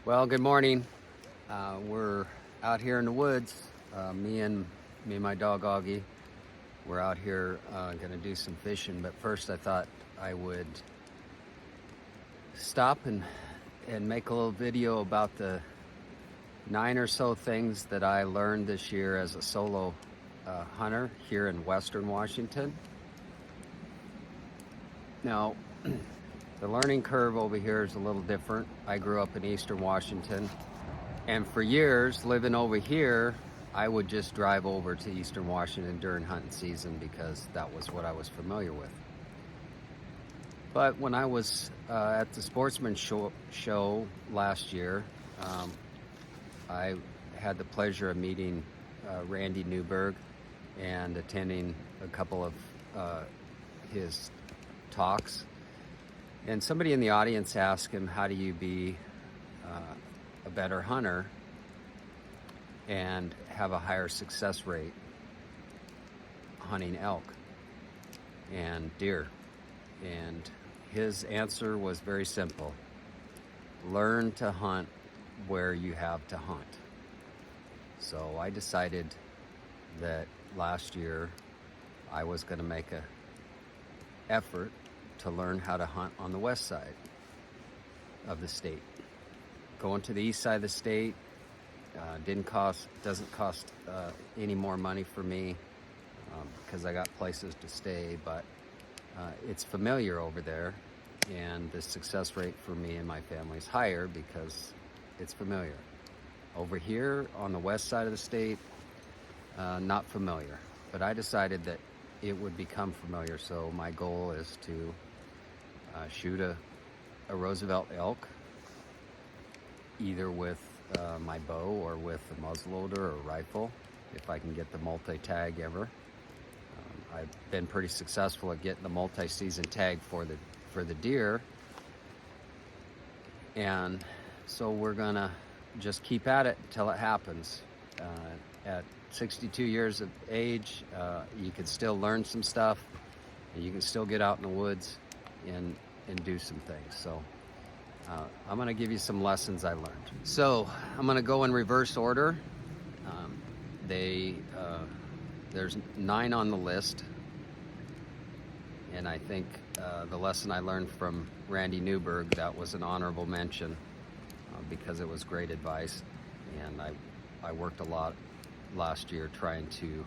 Well, good morning. We're out here in the woods. Me and my dog Augie. We're out here going to do some fishing. But first, I thought I would stop and make a little video about the 9 or so things that I learned this year as a solo hunter here in Western Washington. Now, the learning curve over here is a little different. I grew up in Eastern Washington, and for years living over here, I would just drive over to Eastern Washington during hunting season because that was what I was familiar with. But when I was at the Sportsman show last year, I had the pleasure of meeting Randy Newberg and attending a couple of his talks. And somebody in the audience asked him, how do you be a better hunter and have a higher success rate hunting elk and deer? And his answer was very simple. Learn to hunt where you have to hunt. So I decided that last year I was going to make an effort to learn how to hunt on the west side of the state. Going to the east side of the state doesn't cost any more money for me because I got places to stay, but it's familiar over there, and the success rate for me and my family is higher because it's familiar. Over here on the west side of the state, not familiar, but I decided that it would become familiar. So my goal is to shoot a Roosevelt elk, either with my bow or with a muzzleloader or a rifle, if I can get the multi-tag ever. I've been pretty successful at getting the multi-season tag for the deer, and so we're gonna just keep at it until it happens. At 62 years of age, you can still learn some stuff, and you can still get out in the woods and do some things. So I'm going to give you some lessons I learned. So I'm going to go in reverse order. There's 9 on the list, and I think the lesson I learned from Randy Newberg, that was an honorable mention because it was great advice, and I worked a lot last year trying to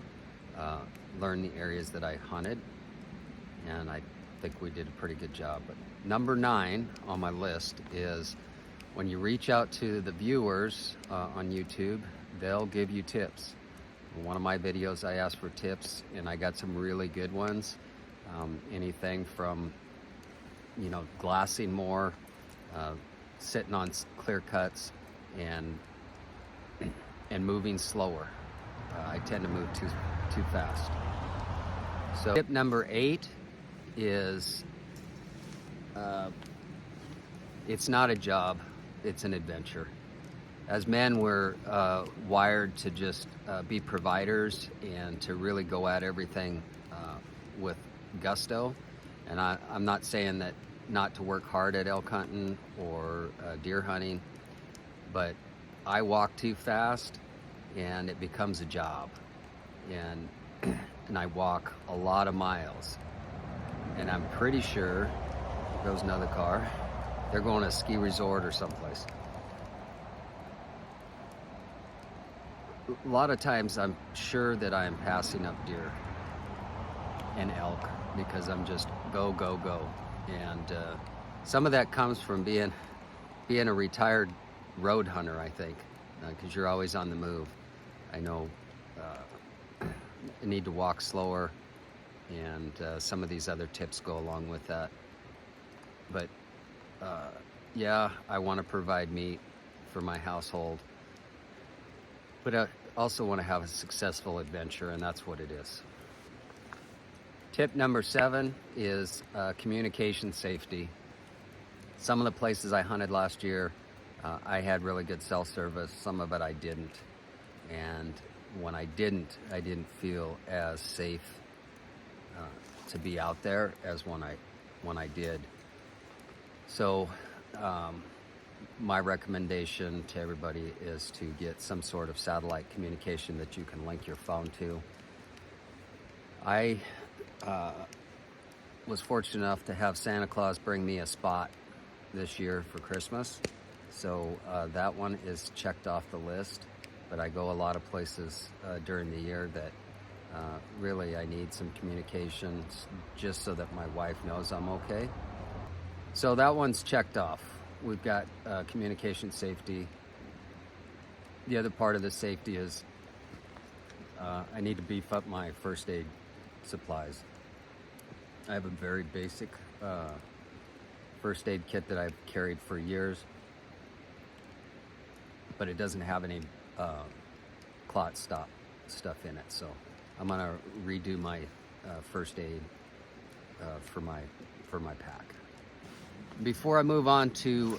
learn the areas that I hunted, and I think we did a pretty good job. But number 9 on my list is when you reach out to the viewers on YouTube, they'll give you tips. In one of my videos, I asked for tips, and I got some really good ones. Anything from, glassing more, sitting on clear cuts, and moving slower. I tend to move too fast. So tip number 8 is it's not a job, it's an adventure. As men, we're wired to just be providers and to really go at everything with gusto. And I'm not saying that not to work hard at elk hunting or deer hunting, but I walk too fast and it becomes a job. And I walk a lot of miles. And I'm pretty sure, there goes another car, they're going to a ski resort or someplace. A lot of times I'm sure that I am passing up deer and elk because I'm just go. And some of that comes from being a retired road hunter, I think, because you're always on the move. I know I need to walk slower, and some of these other tips go along with that. But yeah, I want to provide meat for my household, but I also want to have a successful adventure, and that's what it is. Tip number 7 is communication safety. Some of the places I hunted last year, I had really good cell service. Some of it I didn't. And when I didn't feel as safe to be out there as when I did. So my recommendation to everybody is to get some sort of satellite communication that you can link your phone to. I was fortunate enough to have Santa Claus bring me a spot this year for Christmas, so that one is checked off the list. But I go a lot of places during the year that really I need some communications just so that my wife knows I'm okay. So that one's checked off. We've got communication safety. The other part of the safety is I need to beef up my first aid supplies. I have a very basic first aid kit that I've carried for years, but it doesn't have any clot stop stuff in it. So I'm gonna redo my first aid for my pack. Before I move on to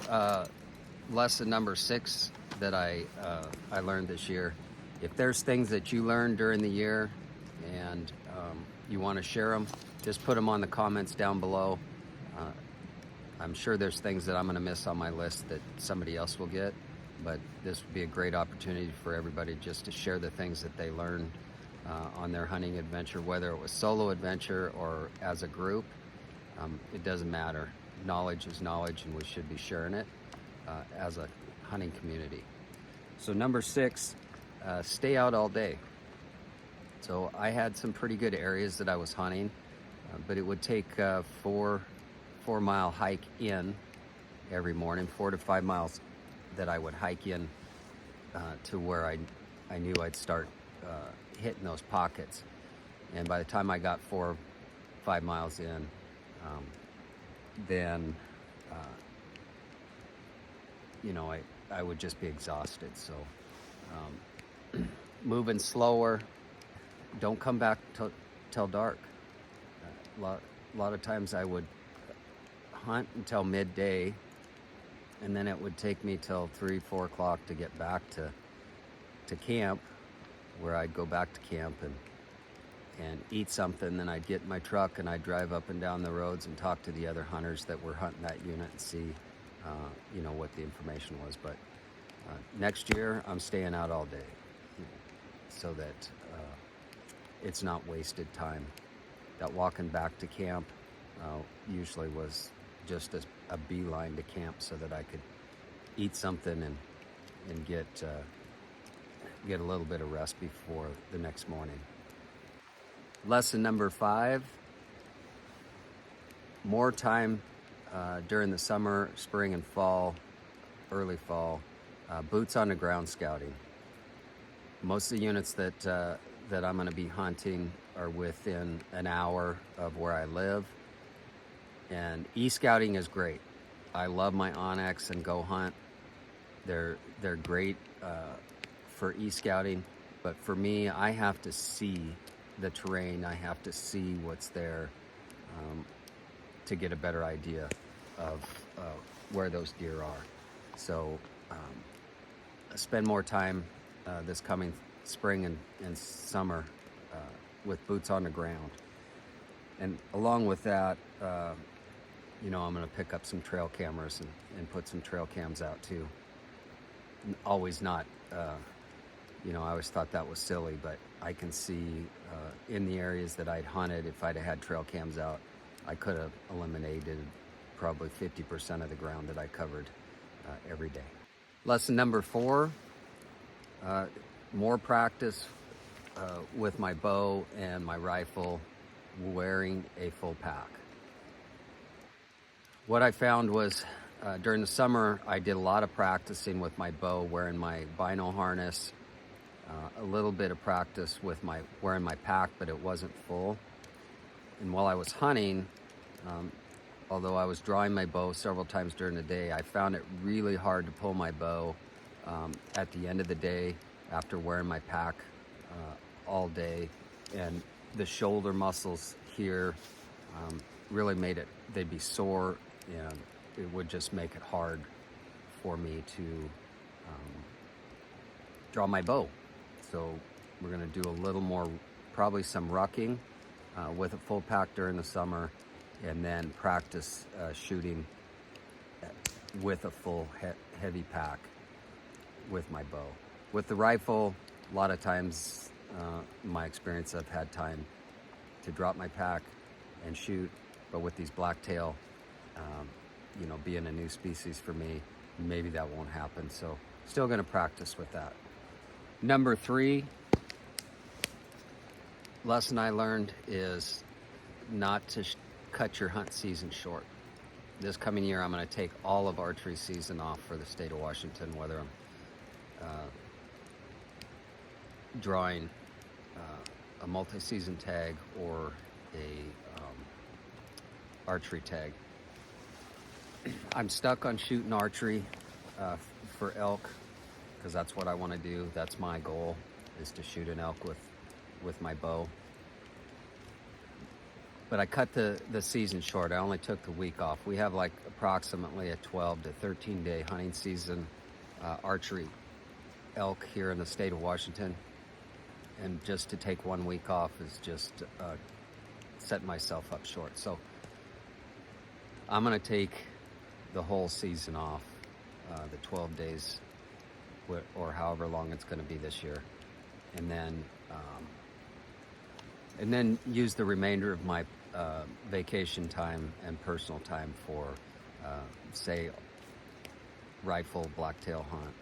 lesson number 6 that I learned this year, if there's things that you learned during the year and you want to share them, just put them on the comments down below. I'm sure there's things that I'm going to miss on my list that somebody else will get, but this would be a great opportunity for everybody just to share the things that they learned on their hunting adventure, whether it was solo adventure or as a group. It doesn't matter. Knowledge is knowledge, and we should be sharing it as a hunting community. So number 6, stay out all day. So I had some pretty good areas that I was hunting, but it would take a 4-mile hike in every morning, 4 to 5 miles that I would hike in to where I knew I'd start hitting those pockets. And by the time I got 4 or 5 miles in, then you know, I would just be exhausted. So moving slower, don't come back till dark. A lot of times I would hunt until midday, and then it would take me till 3-4 o'clock to get back to camp, where I'd go back to camp and eat something. Then I'd get in my truck and I'd drive up and down the roads and talk to the other hunters that were hunting that unit and see you know, what the information was. But next year I'm staying out all day, so that it's not wasted time. That walking back to camp usually was just a beeline to camp, so that I could eat something and get a little bit of rest before the next morning. Lesson number 5, more time during the summer, spring and fall, early fall, boots on the ground scouting. Most of the units that I'm going to be hunting are within an hour of where I live, and e-scouting is great. I love my Onyx and Go Hunt. They're great for e-scouting, but for me, I have to see the terrain. I have to see what's there to get a better idea of where those deer are. So I spend more time this coming spring and summer with boots on the ground. And along with that, you know, I'm going to pick up some trail cameras and put some trail cams out too. Always not, you know, I always thought that was silly, but I can see in the areas that I'd hunted, if I'd had trail cams out, I could have eliminated probably 50% of the ground that I covered every day. Lesson number 4, more practice with my bow and my rifle wearing a full pack. What I found was during the summer, I did a lot of practicing with my bow, wearing my bino harness, a little bit of practice with wearing my pack, but it wasn't full. And while I was hunting, although I was drawing my bow several times during the day, I found it really hard to pull my bow at the end of the day after wearing my pack all day. And the shoulder muscles here really made it, they'd be sore, and it would just make it hard for me to draw my bow. So we're going to do a little more, probably some rucking with a full pack during the summer, and then practice shooting with a full heavy pack with my bow. With the rifle, a lot of times, in my experience, I've had time to drop my pack and shoot, but with these blacktail, being a new species for me, maybe that won't happen. So still going to practice with that. Number 3 lesson I learned is not to cut your hunt season short. This coming year, I'm going to take all of archery season off for the state of Washington, whether I'm drawing a multi-season tag or a archery tag. I'm stuck on shooting archery for elk because that's what I want to do. That's my goal, is to shoot an elk with my bow. But I cut the season short. I only took the week off. We have like approximately a 12 to 13 day hunting season archery elk here in the state of Washington. And just to take 1 week off is just setting myself up short. So I'm going to take the whole season off, the 12 days or however long it's going to be this year. And then use the remainder of my vacation time and personal time for, say, rifle blacktail hunt.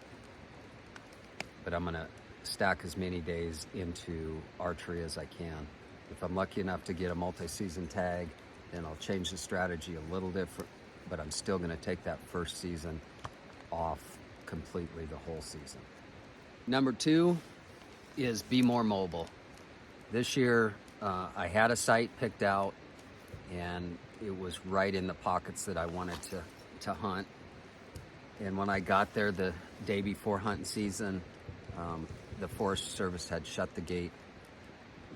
But I'm going to stack as many days into archery as I can. If I'm lucky enough to get a multi-season tag, then I'll change the strategy a little different, but I'm still going to take that first season off completely, the whole season. Number 2 is be more mobile. This year, I had a site picked out, and it was right in the pockets that I wanted to hunt. And when I got there the day before hunting season, the Forest Service had shut the gate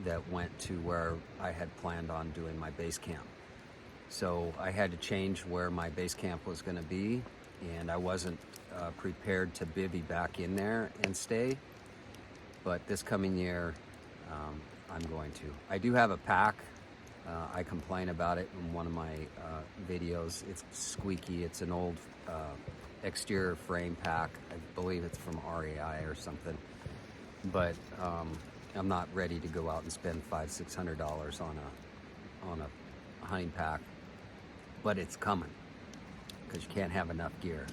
that went to where I had planned on doing my base camp. So I had to change where my base camp was going to be, and I wasn't prepared to bivvy back in there and stay. But this coming year, I'm going to. I do have a pack. I complain about it in one of my videos. It's squeaky. It's an old exterior frame pack. I believe it's from REI or something. But I'm not ready to go out and spend $500-600 on a hunting pack. But it's coming, because you can't have enough gear.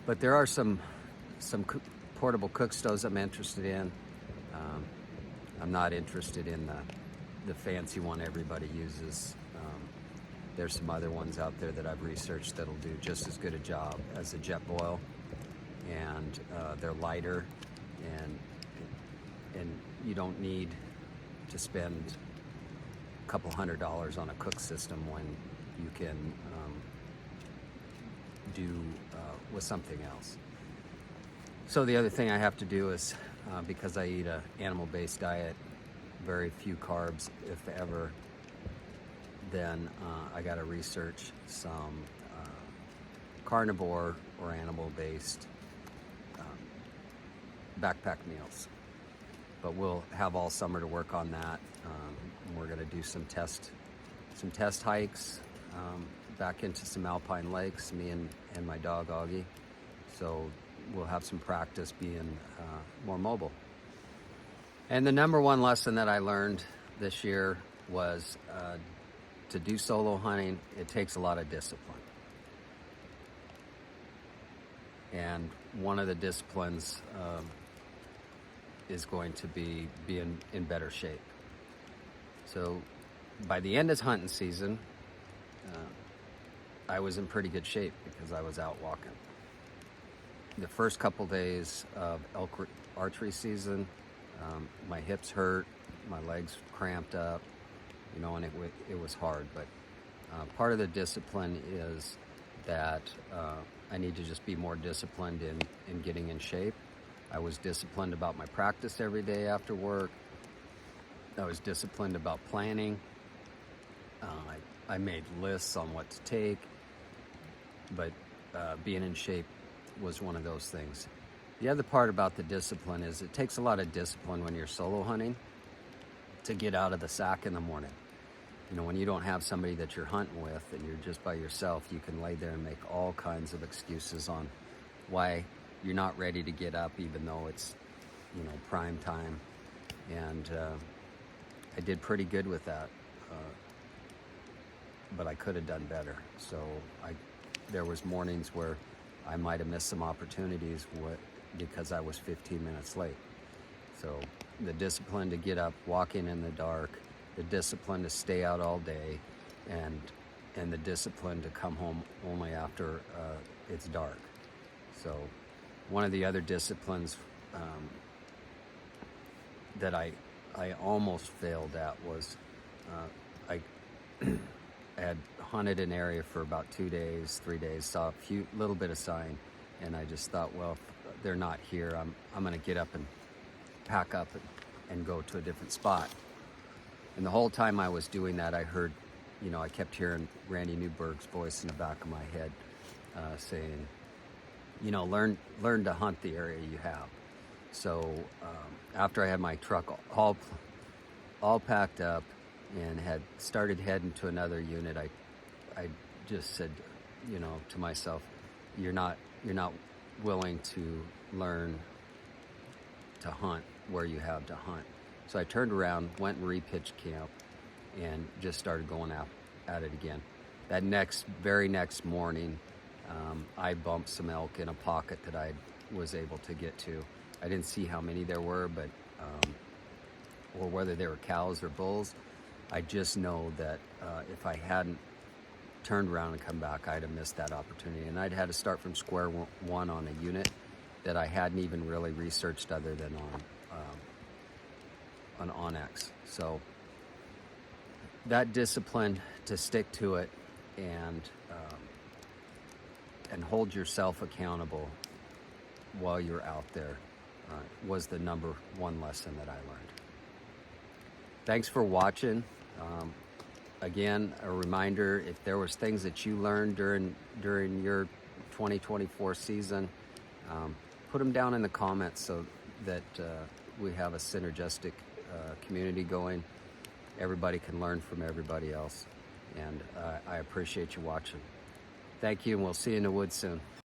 But there are some portable cook stoves I'm interested in. I'm not interested in the fancy one everybody uses. There's some other ones out there that I've researched that'll do just as good a job as a Jetboil, and they're lighter, and you don't need to spend a couple $100 on a cook system when you can do with something else. So the other thing I have to do is, because I eat an animal-based diet, very few carbs, if ever, then I got to research some carnivore or animal-based backpack meals. But we'll have all summer to work on that. We're going to do some test hikes back into some alpine lakes, me and my dog Augie. So we'll have some practice being more mobile. And the number 1 lesson that I learned this year was to do solo hunting, it takes a lot of discipline. And one of the disciplines is going to be being in better shape. So by the end of hunting season, I was in pretty good shape because I was out walking. The first couple days of elk archery season, my hips hurt, my legs cramped up, and it was hard. But part of the discipline is that I need to just be more disciplined in getting in shape. I was disciplined about my practice every day after work. I was disciplined about planning. I made lists on what to take, but being in shape was one of those things. The other part about the discipline is it takes a lot of discipline when you're solo hunting to get out of the sack in the morning. You know, when you don't have somebody that you're hunting with and you're just by yourself, you can lay there and make all kinds of excuses on why you're not ready to get up, even though it's, you know, prime time. And I did pretty good with that, but I could have done better. So there was mornings where I might have missed some opportunities because I was 15 minutes late. So the discipline to get up, walking in the dark, the discipline to stay out all day, and the discipline to come home only after it's dark. So one of the other disciplines that I almost failed at was I had hunted an area for about 2 days, 3 days, saw a little bit of sign, and I just thought, well, if they're not here, I'm going to get up and pack up and go to a different spot. And the whole time I was doing that, I heard, you know, I kept hearing Randy Newberg's voice in the back of my head saying, you know, learn to hunt the area you have. So after I had my truck all packed up and had started heading to another unit, I just said, you know, to myself, you're not willing to learn to hunt where you have to hunt. So I turned around, went and repitched camp, and just started going at it again. That very next morning, I bumped some elk in a pocket that I was able to get to. I didn't see how many there were, but or whether they were cows or bulls. I just know that if I hadn't turned around and come back, I'd have missed that opportunity, and I'd had to start from square one on a unit that I hadn't even really researched other than on Onyx. So that discipline to stick to it and hold yourself accountable while you're out there was the number one lesson that I learned. Thanks for watching. Again, a reminder, if there was things that you learned during your 2024 season, put them down in the comments so that we have a synergistic community going. Everybody can learn from everybody else, and I appreciate you watching. Thank you, and we'll see you in the woods soon.